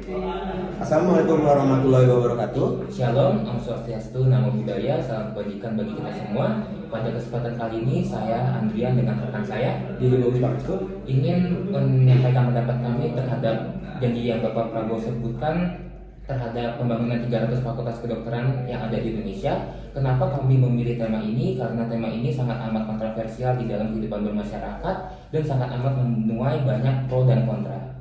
Assalamualaikum warahmatullahi wabarakatuh. Shalom, Om Swastiastu, Namo Buddhaya, salam kebajikan bagi kita semua. Pada kesempatan kali ini, saya Andrian dengan rekan saya Jadi bagus banget tuh. ingin menyampaikan pendapat kami terhadap janji yang Bapak Prabowo sebutkan terhadap pembangunan 300 fakultas kedokteran yang ada di Indonesia. Kenapa kami memilih tema ini? Karena tema ini sangat amat kontroversial di dalam kehidupan bermasyarakat dan sangat amat menuai banyak pro dan kontra.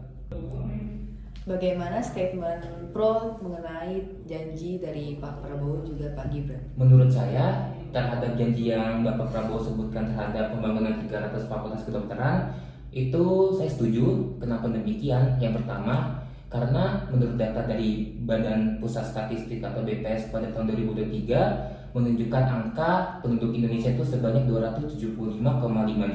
Bagaimana statement pro mengenai janji dari Pak Prabowo juga Pak Gibran? Menurut saya, terhadap janji yang Bapak Prabowo sebutkan terhadap pembangunan 300 fakultas kedokteran, itu saya setuju. Kenapa demikian? Yang pertama, karena menurut data dari Badan Pusat Statistik atau BPS pada tahun 2023 menunjukkan angka penduduk Indonesia itu sebanyak 275,5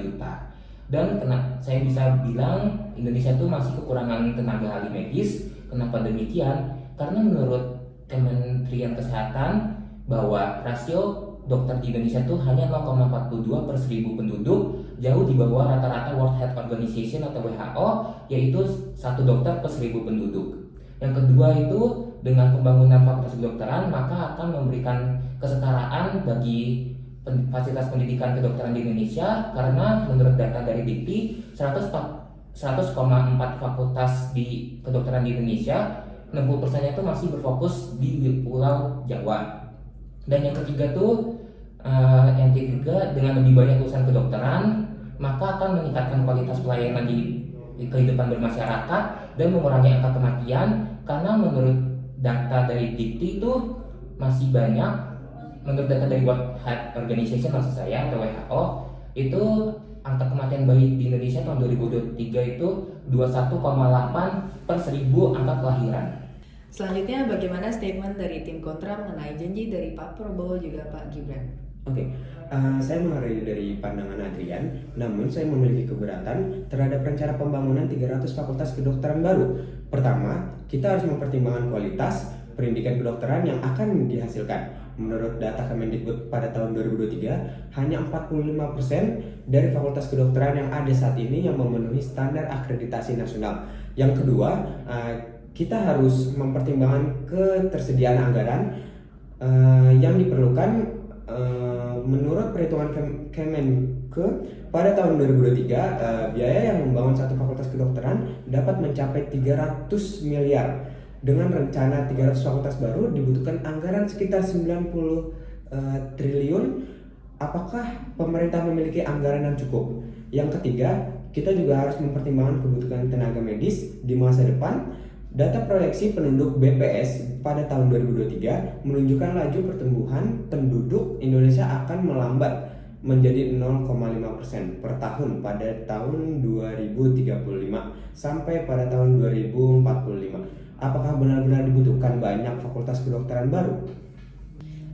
juta. Dan saya bisa bilang Indonesia itu masih kekurangan tenaga ahli medis. Kenapa demikian? Karena menurut Kementerian Kesehatan bahwa rasio dokter di Indonesia itu hanya 0,42 per 1000 penduduk, jauh di bawah rata-rata World Health Organization atau WHO, yaitu 1 dokter per 1000 penduduk. Yang kedua itu, dengan pembangunan fakultas kedokteran maka akan memberikan kesetaraan bagi fasilitas pendidikan kedokteran di Indonesia, karena menurut data dari Dikti 100,4 fakultas di kedokteran di Indonesia 60% itu masih berfokus di Pulau Jawa. Dan yang ketiga dengan lebih banyak lulusan kedokteran maka akan meningkatkan kualitas pelayanan di kehidupan bermasyarakat dan mengurangi angka kematian, karena menurut data dari Dikti itu masih banyak. Menurut data dari World Health Organization maksud saya atau WHO, itu angka kematian bayi di Indonesia tahun 2023 itu 21,8 per 1000 angka kelahiran. Selanjutnya, bagaimana statement dari tim kontra mengenai janji dari Pak Prabowo juga Pak Gibran? Oke, saya mengenai dari pandangan Adrian, namun saya memiliki keberatan terhadap rencana pembangunan 300 fakultas kedokteran baru. Pertama, kita harus mempertimbangkan kualitas pendidikan kedokteran yang akan dihasilkan. Menurut data Kemendikbud pada tahun 2023, hanya 45% dari fakultas kedokteran yang ada saat ini yang memenuhi standar akreditasi nasional. Yang kedua, kita harus mempertimbangkan ketersediaan anggaran yang diperlukan. Menurut perhitungan Kemenke pada tahun 2023, biaya yang membangun satu fakultas kedokteran dapat mencapai 300 miliar. Dengan rencana 300 fakultas baru dibutuhkan anggaran sekitar 90 triliun. Apakah pemerintah memiliki anggaran yang cukup? Yang ketiga, kita juga harus mempertimbangkan kebutuhan tenaga medis di masa depan. Data proyeksi penduduk BPS pada tahun 2023 menunjukkan laju pertumbuhan penduduk Indonesia akan melambat menjadi 0,5% per tahun pada tahun 2035 sampai pada tahun 2045. Apakah benar-benar dibutuhkan banyak fakultas kedokteran baru?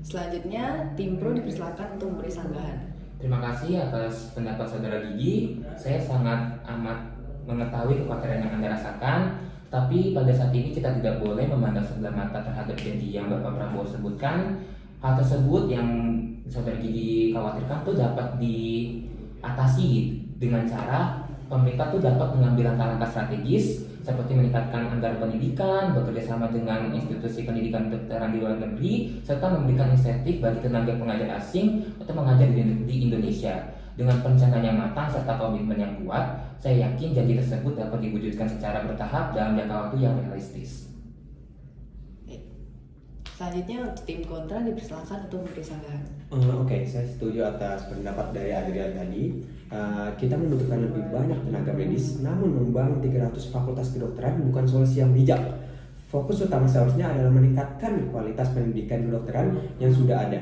Selanjutnya, tim pro dipersilakan untuk memberi sanggahan. Terima kasih atas pendapat saudara Gigi. Saya sangat amat mengetahui kekhawatiran yang Anda rasakan, tapi pada saat ini kita tidak boleh memandang sebelah mata terhadap janji yang Bapak Prabowo sebutkan. Hal tersebut yang saudara Gigi khawatirkan itu dapat diatasi dengan cara pemerintah tuh dapat mengambil langkah-langkah strategis seperti meningkatkan anggaran pendidikan, bekerja sama dengan institusi pendidikan kedokteran di luar negeri, serta memberikan insentif bagi tenaga pengajar asing untuk mengajar di Indonesia. Dengan perencanaan yang matang serta komitmen yang kuat, saya yakin janji tersebut dapat diwujudkan secara bertahap dalam jangka waktu yang realistis. Selanjutnya, untuk tim kontra dipersilakan untuk memberi sanggahan. Oke, saya setuju atas pendapat dari Adrian tadi. Kita membutuhkan lebih banyak tenaga medis, namun membangun 300 fakultas kedokteran bukan solusi yang bijak. Fokus utama seharusnya adalah meningkatkan kualitas pendidikan kedokteran yang sudah ada,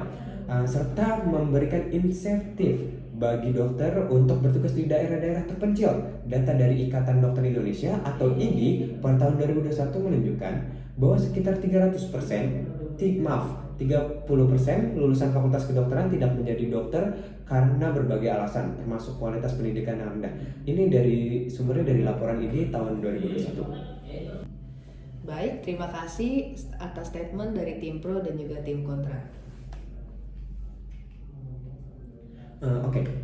serta memberikan insentif bagi dokter untuk bertugas di daerah-daerah terpencil. Data dari Ikatan Dokter Indonesia atau IDI pada tahun 2021 menunjukkan bahwa sekitar 30% lulusan fakultas kedokteran tidak menjadi dokter karena berbagai alasan, termasuk kualitas pendidikan yang rendah. Ini sumbernya dari laporan ini tahun 2021. Baik, terima kasih atas statement dari tim pro dan juga tim kontra.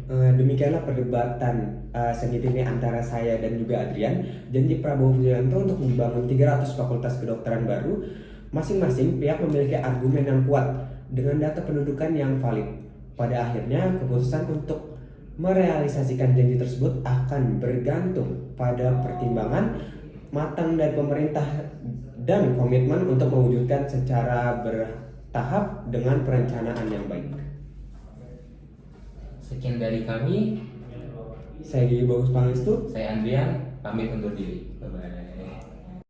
Demikianlah perdebatan sengit ini antara saya dan juga Adrian. Janji Prabowo Subianto untuk membangun 300 fakultas kedokteran baru. Masing-masing pihak memiliki argumen yang kuat dengan data pendudukan yang valid. Pada akhirnya, keputusan untuk merealisasikan janji tersebut akan bergantung pada pertimbangan matang dari pemerintah dan komitmen untuk mewujudkan secara bertahap dengan perencanaan yang baik. Sekian dari kami. Saya Gigi Bagus Pangestu. Saya Andrian, pamit undur diri. Bye-bye.